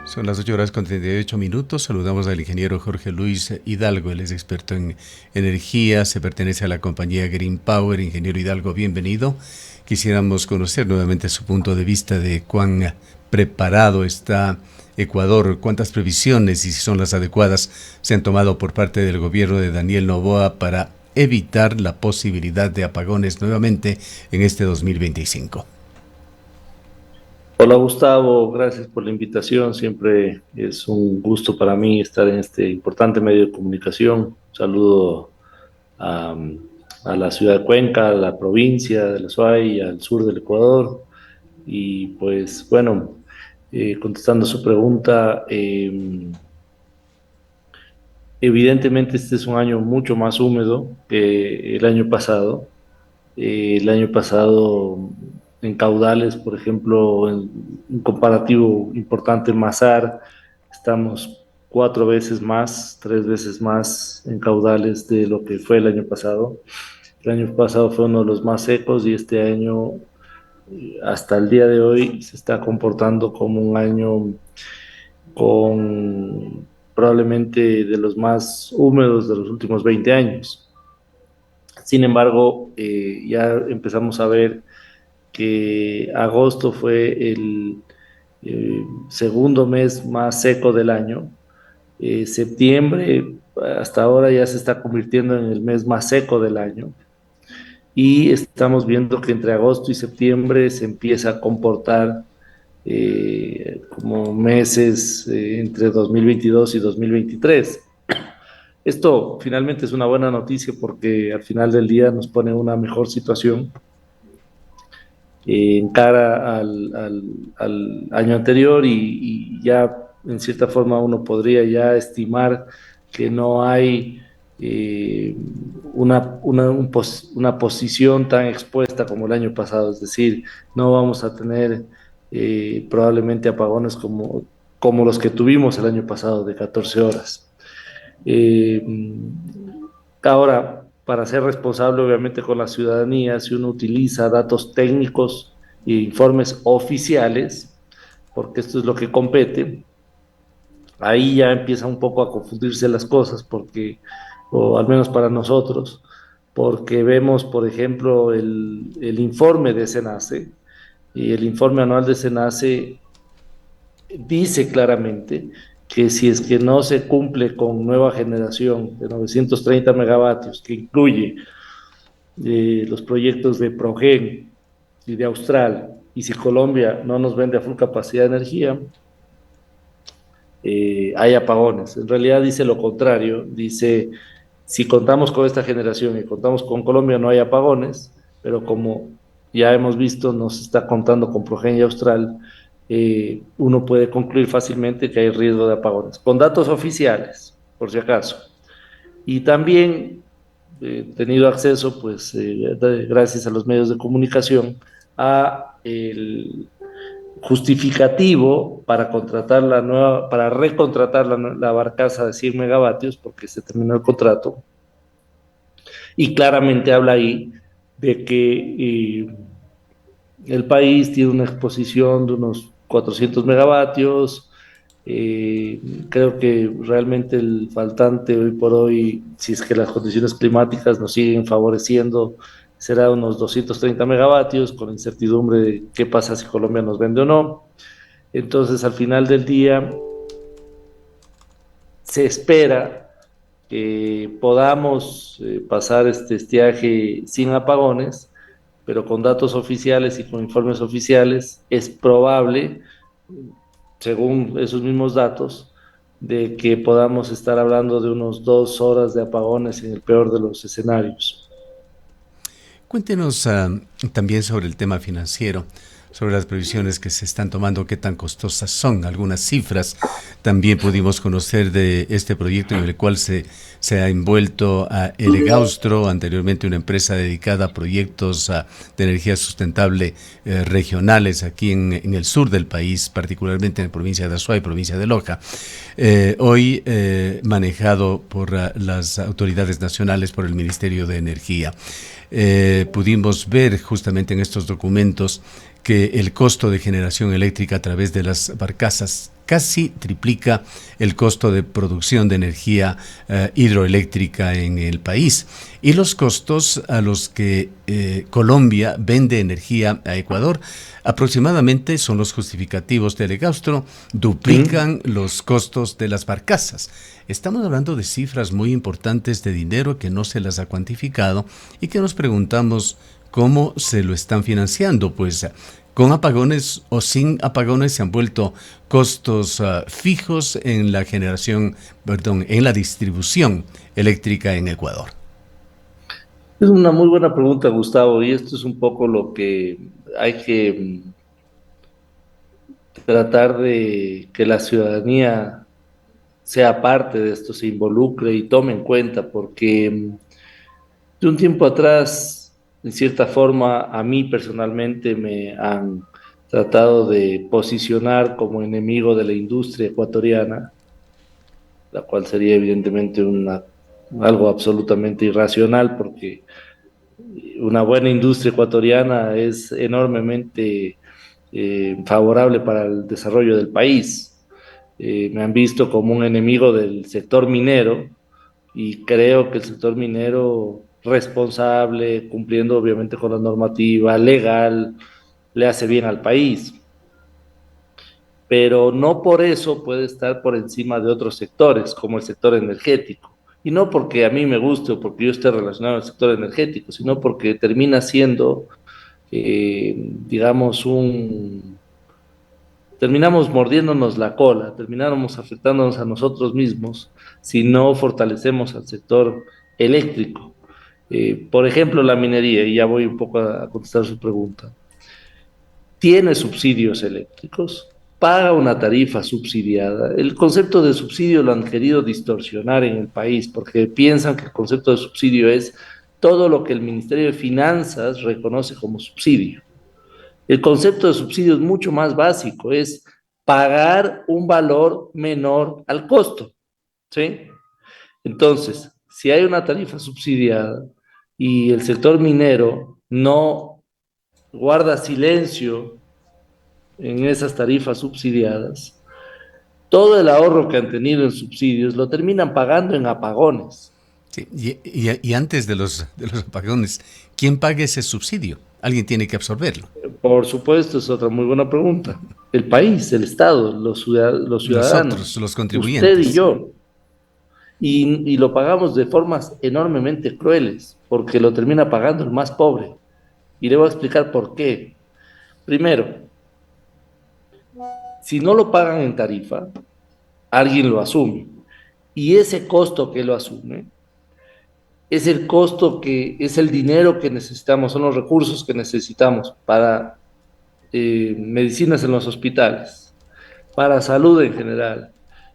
Son las 8:38. Saludamos al ingeniero Jorge Luis Hidalgo. Él es experto en energía, se pertenece a la compañía Green Power. Ingeniero Hidalgo, bienvenido. Quisiéramos conocer nuevamente su punto de vista de cuán preparado está Ecuador, cuántas previsiones y si son las adecuadas se han tomado por parte del gobierno de Daniel Noboa para evitar la posibilidad de apagones nuevamente en este 2025. Hola Gustavo, gracias por la invitación. Siempre es un gusto para mí estar en este importante medio de comunicación. Saludo a, a la ciudad de Cuenca, a la provincia de La Suay, al sur del Ecuador. Y pues bueno, contestando su pregunta, evidentemente este es un año mucho más húmedo que el año pasado. El año pasado en caudales, por ejemplo, en un comparativo importante en Masar, estamos 4 veces más, 3 veces más en caudales de lo que fue el año pasado. El año pasado fue uno de los más secos y este año, hasta el día de hoy, se está comportando como un año con probablemente de los más húmedos de los últimos 20 años. Sin embargo, ya empezamos a ver que agosto fue el segundo mes más seco del año. Septiembre hasta ahora ya se está convirtiendo en el mes más seco del año y estamos viendo que entre agosto y septiembre se empieza a comportar como meses entre 2022 y 2023. Esto finalmente es una buena noticia porque al final del día nos pone en una mejor situación en cara al año anterior y ya en cierta forma uno podría ya estimar que no hay una posición tan expuesta como el año pasado, es decir, no vamos a tener probablemente apagones como los que tuvimos el año pasado de 14 horas. Eh, Ahora, para ser responsable, obviamente, con la ciudadanía, si uno utiliza datos técnicos e informes oficiales, porque esto es lo que compete, ahí ya empieza un poco a confundirse las cosas, porque, o al menos para nosotros, porque vemos, por ejemplo, el informe de SENACE, y el informe anual de SENACE dice claramente que si es que no se cumple con nueva generación de 930 megavatios, que incluye los proyectos de Progen y de Austral, y si Colombia no nos vende a full capacidad de energía, hay apagones. En realidad dice lo contrario, dice, si contamos con esta generación y contamos con Colombia no hay apagones, pero como ya hemos visto, nos está contando con Progen y Austral, uno puede concluir fácilmente que hay riesgo de apagones, con datos oficiales, por si acaso. Y también he tenido acceso, pues, gracias a los medios de comunicación, a el justificativo para contratar la nueva, para recontratar la barcaza de 100 megavatios, porque se terminó el contrato, y claramente habla ahí de que el país tiene una exposición de unos 400 megavatios. Creo que realmente el faltante hoy por hoy, si es que las condiciones climáticas nos siguen favoreciendo, será unos 230 megavatios, con incertidumbre de qué pasa si Colombia nos vende o no. Entonces, al final del día, se espera que podamos pasar este estiaje sin apagones, pero con datos oficiales y con informes oficiales es probable, según esos mismos datos, de que podamos estar hablando de unos 2 horas de apagones en el peor de los escenarios. Cuéntenos también sobre el tema financiero, sobre las previsiones que se están tomando, qué tan costosas son, algunas cifras. También pudimos conocer de este proyecto en el cual se ha envuelto a Elegaustro, anteriormente una empresa dedicada a proyectos de energía sustentable regionales aquí en el sur del país, particularmente en la provincia de Azuay, provincia de Loja. Hoy manejado por las autoridades nacionales, por el Ministerio de Energía. Pudimos ver justamente en estos documentos que el costo de generación eléctrica a través de las barcazas casi triplica el costo de producción de energía hidroeléctrica en el país. Y los costos a los que Colombia vende energía a Ecuador aproximadamente son los justificativos de Legaustro, duplican los costos de las barcazas. Estamos hablando de cifras muy importantes de dinero que no se las ha cuantificado y que nos preguntamos cómo se lo están financiando, pues con apagones o sin apagones se han vuelto costos fijos en la en la distribución eléctrica en Ecuador. Es una muy buena pregunta, Gustavo, y esto es un poco lo que hay que tratar de que la ciudadanía sea parte de esto, se involucre y tome en cuenta, porque de un tiempo atrás, en cierta forma, a mí personalmente me han tratado de posicionar como enemigo de la industria ecuatoriana, la cual sería evidentemente algo absolutamente irracional, porque una buena industria ecuatoriana es enormemente favorable para el desarrollo del país. Me han visto como un enemigo del sector minero y creo que el sector minero responsable, cumpliendo obviamente con la normativa legal, le hace bien al país, pero no por eso puede estar por encima de otros sectores, como el sector energético. Y no porque a mí me guste o porque yo esté relacionado al sector energético, sino porque termina siendo, digamos, terminamos mordiéndonos la cola, terminamos afectándonos a nosotros mismos si no fortalecemos al sector eléctrico. Por ejemplo, la minería, y ya voy un poco a contestar su pregunta, tiene subsidios eléctricos, paga una tarifa subsidiada. El concepto de subsidio lo han querido distorsionar en el país porque piensan que el concepto de subsidio es todo lo que el Ministerio de Finanzas reconoce como subsidio. El concepto de subsidio es mucho más básico, es pagar un valor menor al costo, ¿sí? Entonces, si hay una tarifa subsidiada y el sector minero no guarda silencio en esas tarifas subsidiadas, todo el ahorro que han tenido en subsidios lo terminan pagando en apagones. Sí, y antes de los apagones, ¿quién paga ese subsidio? Alguien tiene que absorberlo. Por supuesto, es otra muy buena pregunta. El país, el Estado, los Nosotros, ciudadanos, los usted y contribuyentes. yo. Y lo pagamos de formas enormemente crueles, porque lo termina pagando el más pobre. Y le voy a explicar por qué. Primero, si no lo pagan en tarifa, alguien lo asume. Y ese costo que lo asume es el costo que es el dinero que necesitamos, son los recursos que necesitamos para medicinas en los hospitales, para salud en general,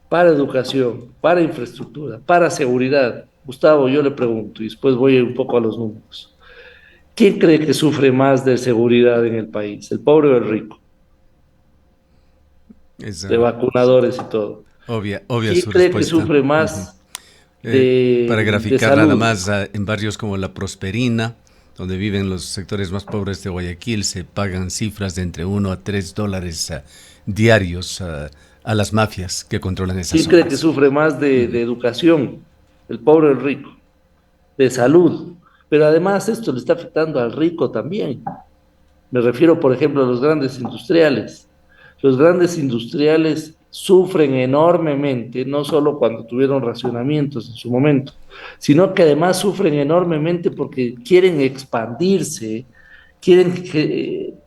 para educación, para infraestructura, para seguridad. Gustavo, yo le pregunto, y después voy un poco a los números. ¿Quién cree que sufre más de seguridad en el país, el pobre o el rico? Es De vacunadores y todo. obvia ¿Quién su cree que respuesta. sufre Ujú. más Para de graficar nada salud? más, en barrios como La Prosperina, donde viven los sectores más pobres de Guayaquil, se pagan cifras de entre $1 a $3 diarios a las mafias que controlan esas ¿Quién cree que zonas. sufre más de educación? El pobre o el rico. De salud. Pero además esto le está afectando al rico también. Me refiero, por ejemplo, a los grandes industriales. Los grandes industriales sufren enormemente, no solo cuando tuvieron racionamientos en su momento, sino que además sufren enormemente porque quieren expandirse, quieren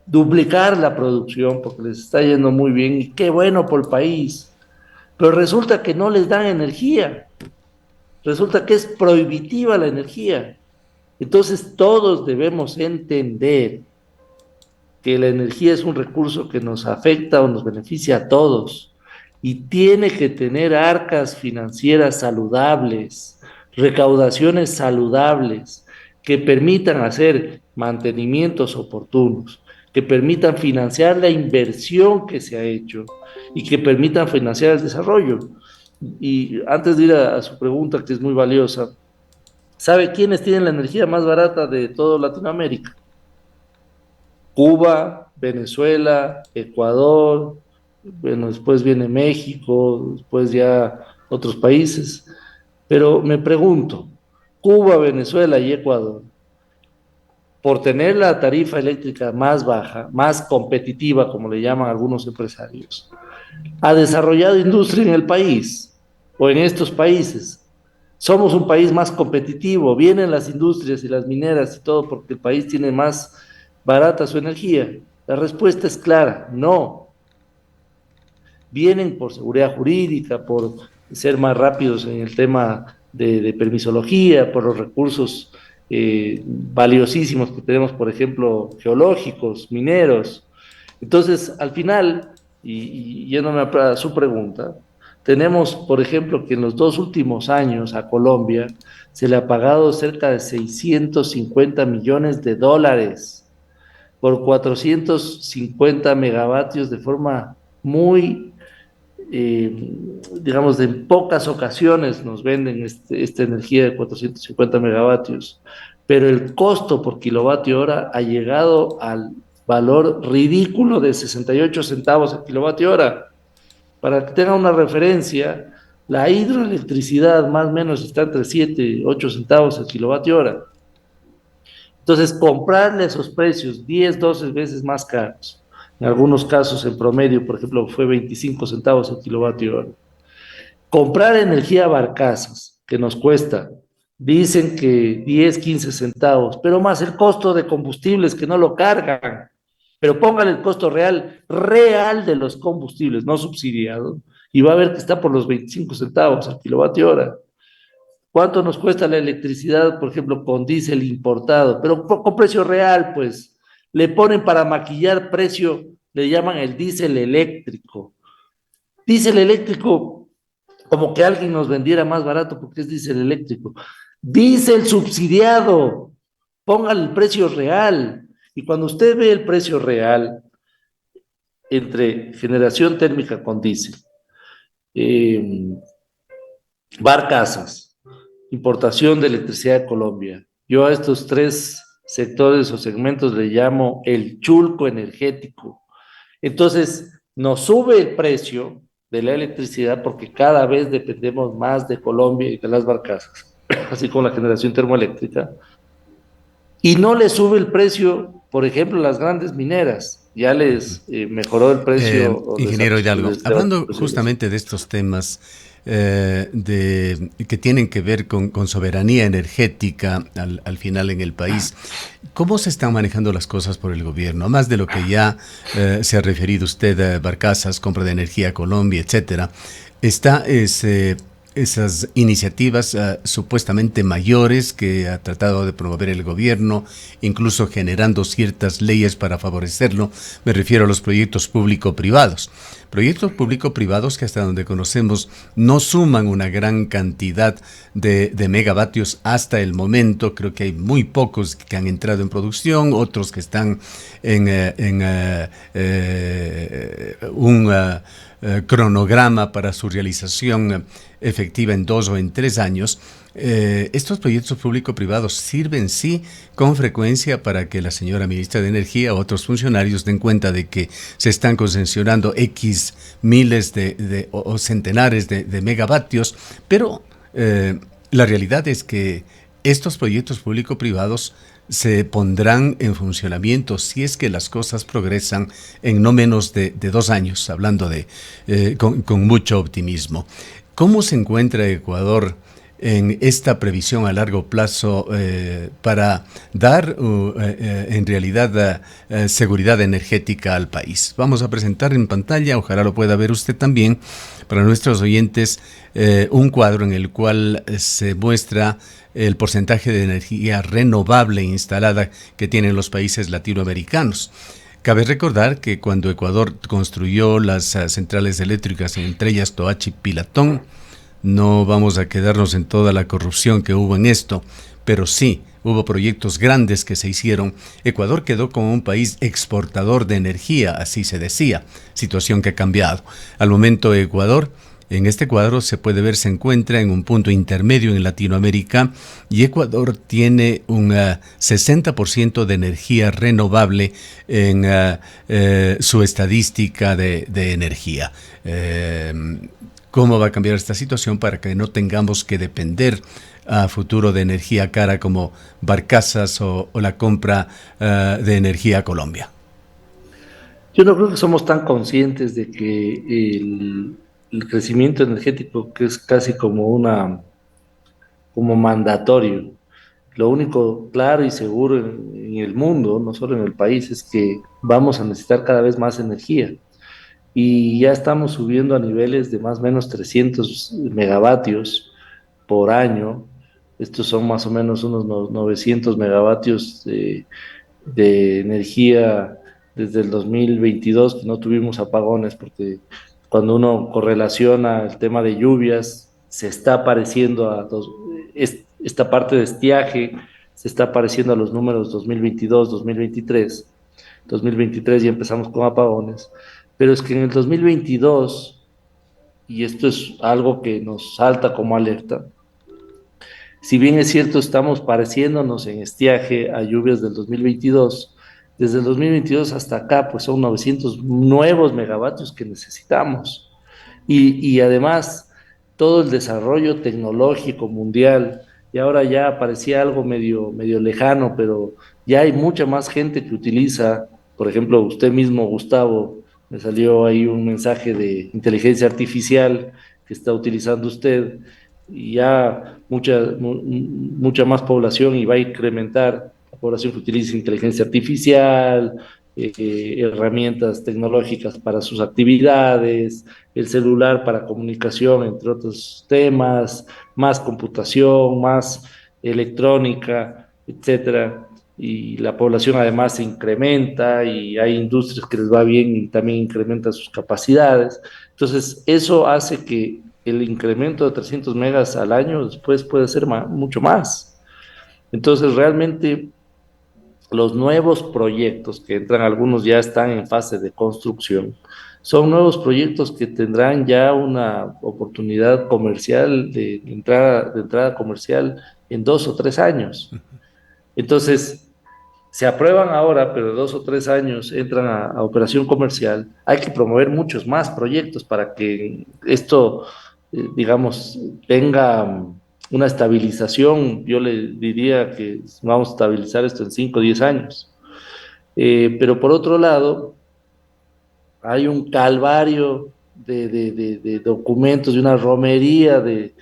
duplicar la producción porque les está yendo muy bien y qué bueno por el país. Pero resulta que no les dan energía, resulta que es prohibitiva la energía. Entonces todos debemos entender que la energía es un recurso que nos afecta o nos beneficia a todos y tiene que tener arcas financieras saludables, recaudaciones saludables que permitan hacer mantenimientos oportunos, que permitan financiar la inversión que se ha hecho y que permitan financiar el desarrollo. Y antes de ir a su pregunta, que es muy valiosa, ¿sabe quiénes tienen la energía más barata de toda Latinoamérica? Cuba, Venezuela, Ecuador, bueno, después viene México, después ya otros países, pero me pregunto, Cuba, Venezuela y Ecuador, por tener la tarifa eléctrica más baja, más competitiva, como le llaman algunos empresarios, ha desarrollado industria en el país o en estos países. Somos un país más competitivo, vienen las industrias y las mineras y todo porque el país tiene más barata su energía. La respuesta es clara, no. Vienen por seguridad jurídica, por ser más rápidos en el tema de permisología, por los recursos valiosísimos que tenemos, por ejemplo, geológicos, mineros. Entonces, al final, y yéndome a su pregunta, tenemos, por ejemplo, que en los 2 últimos años a Colombia se le ha pagado cerca de $650 millones por 450 megavatios de forma muy, digamos, de en pocas ocasiones nos venden esta energía de 450 megavatios, pero el costo por kilovatio hora ha llegado al valor ridículo de 68 centavos el kilovatio hora. Para que tenga una referencia, la hidroelectricidad más o menos está entre 7 y 8 centavos el kilovatio hora. Entonces, comprarle esos precios 10, 12 veces más caros, en algunos casos en promedio, por ejemplo, fue 25 centavos el kilovatio hora. Comprar energía a barcazas, que nos cuesta, dicen que 10, 15 centavos, pero más el costo de combustibles que no lo cargan. Pero pongan el costo real, real de los combustibles, no subsidiado, y va a ver que está por los 25 centavos el kilovatio hora. ¿Cuánto nos cuesta la electricidad, por ejemplo, con diésel importado? Pero con precio real, pues. Le ponen para maquillar precio, le llaman el diésel eléctrico. Diésel eléctrico, como que alguien nos vendiera más barato porque es diésel eléctrico. Diésel subsidiado, póngale el precio real. Y cuando usted ve el precio real entre generación térmica con diésel, eh, barcazas, importación de electricidad de Colombia. Yo a estos tres sectores o segmentos le llamo el chulco energético. Entonces, nos sube el precio de la electricidad porque cada vez dependemos más de Colombia y de las barcazas, así como la generación termoeléctrica, y no le sube el precio, por ejemplo, las grandes mineras, ya les mejoró el precio o Ingeniero Hidalgo, hablando justamente de estos temas que tienen que ver con soberanía energética al final en el país, ¿cómo se están manejando las cosas por el gobierno? Más de lo que ya se ha referido usted, barcazas, compra de energía a Colombia, etcétera, está esas iniciativas supuestamente mayores que ha tratado de promover el gobierno, incluso generando ciertas leyes para favorecerlo. Me refiero a los proyectos público-privados. Proyectos público-privados que hasta donde conocemos no suman una gran cantidad de megavatios hasta el momento. Creo que hay muy pocos que han entrado en producción, otros que están en un cronograma para su realización efectiva en 2 o en 3 años. Estos proyectos público-privados sirven sí con frecuencia para que la señora ministra de Energía o otros funcionarios den cuenta de que se están concesionando X miles o centenares de megavatios, pero la realidad es que estos proyectos público-privados se pondrán en funcionamiento si es que las cosas progresan en no menos de 2 años, hablando con mucho optimismo. ¿Cómo se encuentra Ecuador en esta previsión a largo plazo para dar en realidad seguridad energética al país? Vamos a presentar en pantalla, ojalá lo pueda ver usted también, para nuestros oyentes, un cuadro en el cual se muestra el porcentaje de energía renovable instalada que tienen los países latinoamericanos. Cabe recordar que cuando Ecuador construyó las centrales eléctricas, entre ellas Toachi Pilatón, no vamos a quedarnos en toda la corrupción que hubo en esto, pero sí hubo proyectos grandes que se hicieron. Ecuador quedó como un país exportador de energía, así se decía, situación que ha cambiado. Al momento Ecuador En este cuadro se puede ver, se encuentra en un punto intermedio en Latinoamérica y Ecuador tiene un 60% de energía renovable en su estadística de energía. ¿Cómo va a cambiar esta situación para que no tengamos que depender a futuro de energía cara como barcazas o la compra de energía a Colombia? Yo no creo que somos tan conscientes de que el crecimiento energético, que es casi como mandatorio. Lo único claro y seguro en el mundo, no solo en el país, es que vamos a necesitar cada vez más energía. Y ya estamos subiendo a niveles de más o menos 300 megavatios por año. Estos son más o menos unos 900 megavatios de energía desde el 2022, que no tuvimos apagones, porque cuando uno correlaciona el tema de lluvias, se está pareciendo esta parte de estiaje, se está pareciendo a los números 2022, 2023. 2023 ya empezamos con apagones, pero es que en el 2022, y esto es algo que nos salta como alerta, si bien es cierto, estamos pareciéndonos en estiaje a lluvias del 2022, desde el 2022 hasta acá, pues son 900 nuevos megavatios que necesitamos. Y además, todo el desarrollo tecnológico mundial, y ahora ya parecía algo medio lejano, pero ya hay mucha más gente que utiliza, por ejemplo, usted mismo, Gustavo, me salió ahí un mensaje de inteligencia artificial que está utilizando usted, y ya mucha más población y va a incrementar la población que utiliza inteligencia artificial, herramientas tecnológicas para sus actividades, el celular para comunicación, entre otros temas, más computación, más electrónica, etcétera. Y la población además se incrementa y hay industrias que les va bien y también incrementan sus capacidades. Entonces, eso hace que el incremento de 300 megas al año después puede ser mucho más. Entonces, realmente los nuevos proyectos que entran, algunos ya están en fase de construcción, son nuevos proyectos que tendrán ya una oportunidad comercial de entrada comercial en 2 o 3 años. Entonces, se aprueban ahora, pero 2 o 3 años entran a operación comercial. Hay que promover muchos más proyectos para que esto, digamos, tenga una estabilización. Yo le diría que vamos a estabilizar esto en 5 o 10 años. Pero por otro lado, hay un calvario de documentos, de una romería de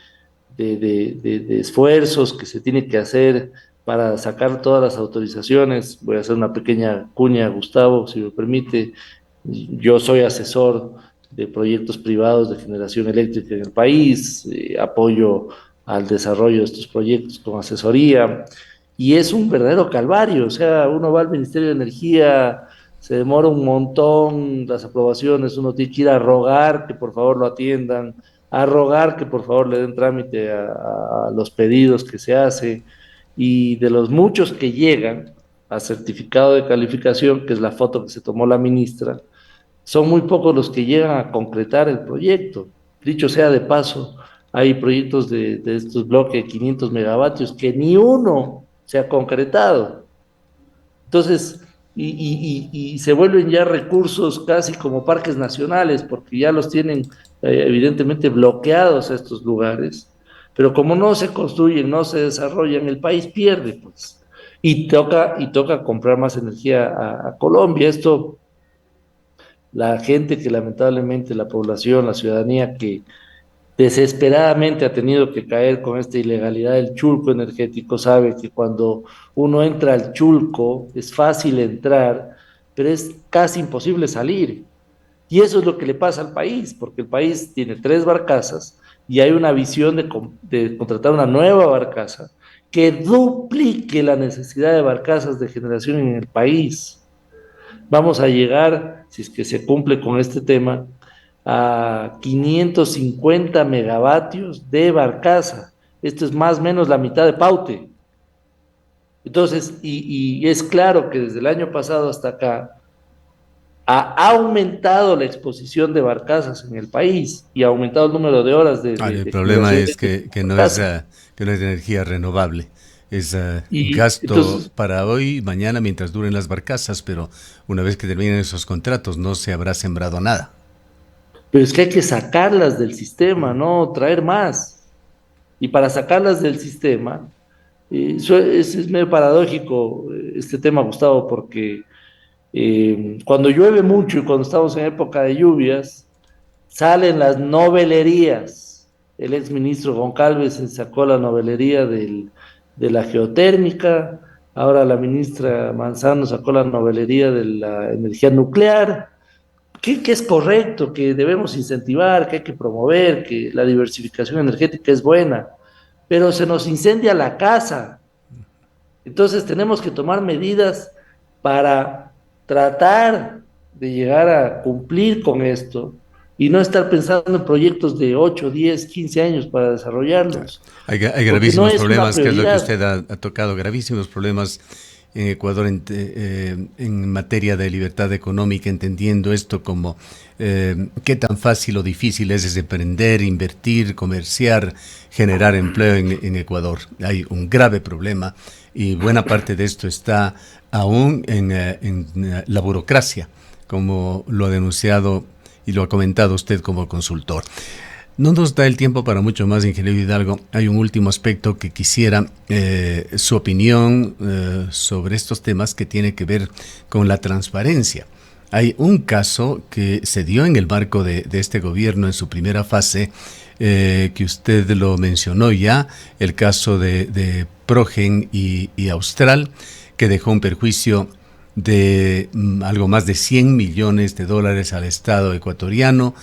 esfuerzos que se tiene que hacer para sacar todas las autorizaciones. Voy a hacer una pequeña cuña, Gustavo, si me permite. Yo soy asesor de proyectos privados de generación eléctrica en el país, apoyo al desarrollo de estos proyectos con asesoría, y es un verdadero calvario. O sea, uno va al Ministerio de Energía, se demora un montón las aprobaciones, uno tiene que ir a rogar que por favor lo atiendan, a rogar que por favor le den trámite a los pedidos que se hace, y de los muchos que llegan a certificado de calificación, que es la foto que se tomó la ministra, son muy pocos los que llegan a concretar el proyecto. Dicho sea de paso, hay proyectos de estos bloques de 500 megavatios que ni uno se ha concretado. Entonces, y se vuelven ya recursos casi como parques nacionales, porque ya los tienen evidentemente bloqueados a estos lugares, pero como no se construyen, no se desarrollan, el país pierde, pues, y toca comprar más energía a Colombia. Esto, la gente que lamentablemente, la población, la ciudadanía que desesperadamente ha tenido que caer con esta ilegalidad del chulco energético, sabe que cuando uno entra al chulco es fácil entrar, pero es casi imposible salir. Y eso es lo que le pasa al país, porque el país tiene 3 barcazas y hay una visión de contratar una nueva barcaza que duplique la necesidad de barcazas de generación en el país. Vamos a llegar, si es que se cumple con este tema, a 550 megavatios de barcaza. Esto es más o menos la mitad de Paute. Entonces, y es claro que desde el año pasado hasta acá, ha aumentado la exposición de barcazas en el país y ha aumentado el número de horas El de problema generación es eléctrica que que no es energía renovable. Es Y gasto entonces, para hoy y mañana mientras duren las barcazas, pero una vez que terminen esos contratos no se habrá sembrado nada. pero es que hay que sacarlas del sistema, no traer más. Y para sacarlas del sistema, es medio paradójico este tema, Gustavo, porque cuando llueve mucho y cuando estamos en época de lluvias, salen las novelerías. El ex ministro Goncalves se sacó la novelería de la geotérmica, ahora la ministra Manzano sacó la novelería de la energía nuclear, que es correcto, que debemos incentivar, que hay que promover, que la diversificación energética es buena, pero se nos incendia la casa. Entonces tenemos que tomar medidas para tratar de llegar a cumplir con esto y no estar pensando en proyectos de 8, 10, 15 años para desarrollarlos, Hay porque no gravísimos es una problemas, que es lo que prioridad. usted ha tocado, gravísimos problemas en Ecuador en materia de libertad económica, entendiendo esto como qué tan fácil o difícil es emprender, invertir, comerciar, generar empleo en Ecuador. Hay un grave problema y buena parte de esto está aún en la burocracia, como lo ha denunciado y lo ha comentado usted como consultor. No nos da el tiempo para mucho más, ingeniero Hidalgo. Hay un último aspecto que quisiera su opinión sobre estos temas que tiene que ver con la transparencia. Hay un caso que se dio en el marco de este gobierno en su primera fase, que usted lo mencionó ya, el caso de Progen y Austral, que dejó un perjuicio de algo más de 100 millones de dólares al Estado ecuatoriano.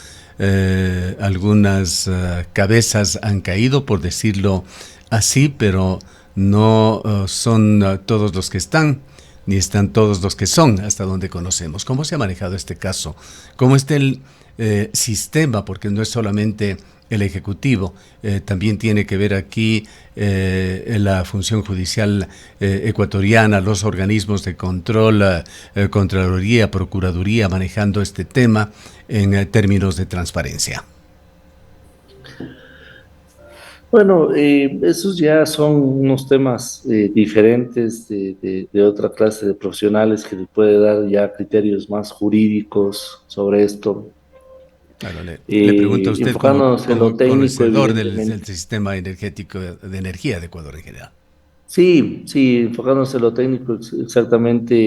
Algunas cabezas han caído, por decirlo así, pero no son todos los que están, ni están todos los que son, hasta donde conocemos. ¿Cómo se ha manejado este caso? ¿Cómo está el sistema? Porque no es solamente el Ejecutivo, también tiene que ver aquí la función judicial ecuatoriana, los organismos de control, Contraloría, Procuraduría, manejando este tema en términos de transparencia. Bueno, esos ya son unos temas diferentes de otra clase de profesionales que les puede dar ya criterios más jurídicos sobre esto. Claro, le pregunto a usted Enfocándonos en lo como técnico, conocedor del evidentemente. sistema energético de energía de Ecuador en general. Sí, sí, enfocándonos en lo técnico exactamente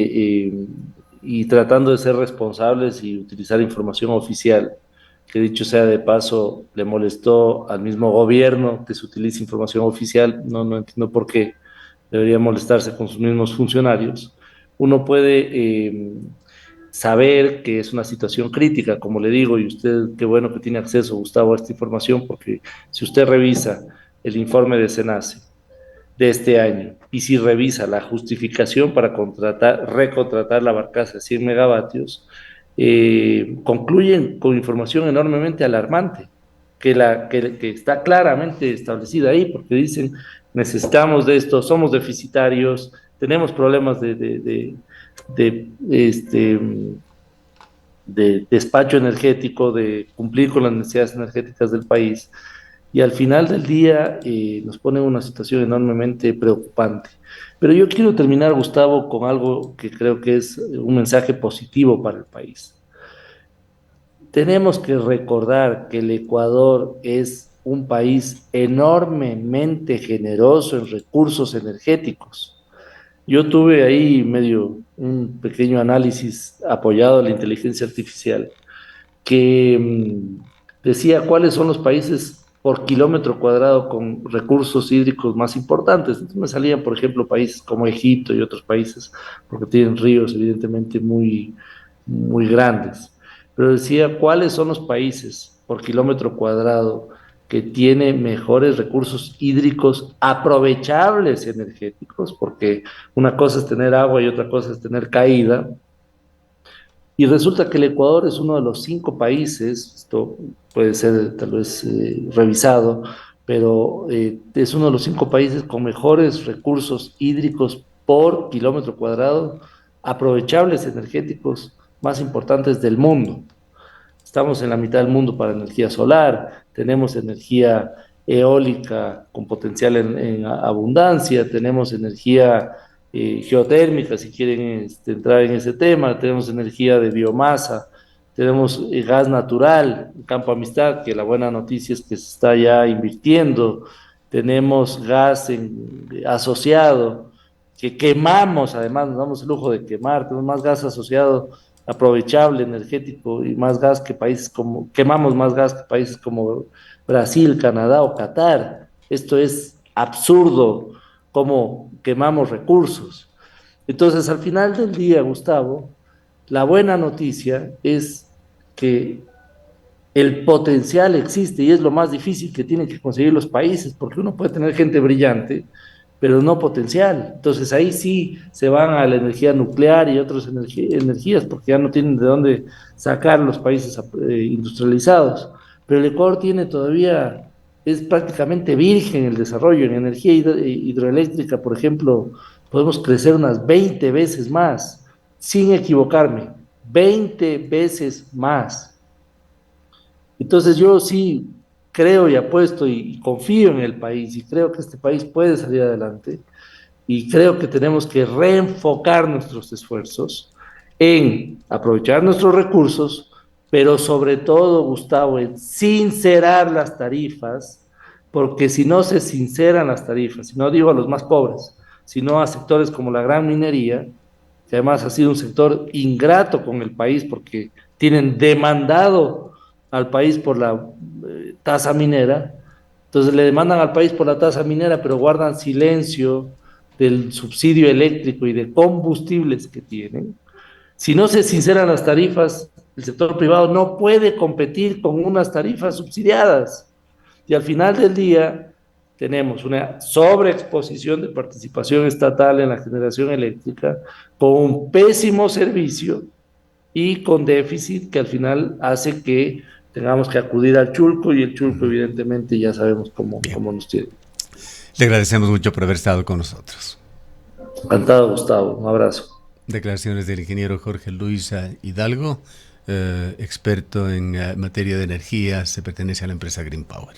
y tratando de ser responsables y utilizar información oficial, que dicho sea de paso, le molestó al mismo gobierno que se utilice información oficial, no entiendo por qué debería molestarse con sus mismos funcionarios. Uno puede saber que es una situación crítica, como le digo, y usted, qué bueno que tiene acceso, Gustavo, a esta información, porque si usted revisa el informe de SENACE, de este año. Y si revisa la justificación para recontratar la barcaza a 100 megavatios, concluyen con información enormemente alarmante, que está claramente establecida ahí, porque dicen, necesitamos de esto, somos deficitarios, tenemos problemas este, de despacho energético, de cumplir con las necesidades energéticas del país, y al final del día nos pone en una situación enormemente preocupante. Pero yo quiero terminar, Gustavo, con algo que creo que es un mensaje positivo para el país. Tenemos que recordar que el Ecuador es un país enormemente generoso en recursos energéticos. Yo tuve ahí medio un pequeño análisis apoyado a la inteligencia artificial que decía cuáles son los países por kilómetro cuadrado con recursos hídricos más importantes. Entonces me salían, por ejemplo, países como Egipto y otros países, porque tienen ríos evidentemente muy grandes. Pero decía cuáles son los países por kilómetro cuadrado que tienen mejores recursos hídricos aprovechables energéticos, porque una cosa es tener agua y otra cosa es tener caída, y resulta que el Ecuador es uno de los 5 países, esto puede ser tal vez revisado, pero es uno de los 5 países con mejores recursos hídricos por kilómetro cuadrado, aprovechables energéticos más importantes del mundo. Estamos en la mitad del mundo para energía solar, tenemos energía eólica con potencial en abundancia, tenemos energía geotérmica, si quieren entrar en ese tema, tenemos energía de biomasa, tenemos gas natural, Campo Amistad, que la buena noticia es que se está ya invirtiendo, tenemos asociado, que quemamos, además nos damos el lujo de quemar, tenemos más gas asociado aprovechable, energético y más gas que países como, quemamos más gas que países como Brasil, Canadá o Qatar. Esto es absurdo, cómo quemamos recursos. Entonces, al final del día, Gustavo, la buena noticia es que el potencial existe y es lo más difícil que tienen que conseguir los países, porque uno puede tener gente brillante, pero no potencial. Entonces ahí sí se van a la energía nuclear y otras energías, porque ya no tienen de dónde sacar los países industrializados. Pero el Ecuador tiene todavía, es prácticamente virgen el desarrollo en energía hidroeléctrica, por ejemplo, podemos crecer unas 20 veces más, sin equivocarme, 20 veces más. Entonces yo sí creo y apuesto y confío en el país y creo que este país puede salir adelante y creo que tenemos que reenfocar nuestros esfuerzos en aprovechar nuestros recursos, pero sobre todo, Gustavo, en sincerar las tarifas, porque si no se sinceran las tarifas, si no digo a los más pobres, sino a sectores como la gran minería, que además ha sido un sector ingrato con el país porque tienen demandado al país por la tasa minera, entonces le demandan al país por la tasa minera, pero guardan silencio del subsidio eléctrico y de combustibles que tienen. Si no se sinceran las tarifas, el sector privado no puede competir con unas tarifas subsidiadas. Y al final del día tenemos una sobreexposición de participación estatal en la generación eléctrica, con un pésimo servicio y con déficit que al final hace que tengamos que acudir al Chulco y el Chulco evidentemente ya sabemos Bien, cómo nos tiene. le agradecemos mucho por haber estado con nosotros. Encantado, Gustavo. Un abrazo. Declaraciones del ingeniero Jorge Luis Hidalgo, experto en materia de energía, se pertenece a la empresa Green Power.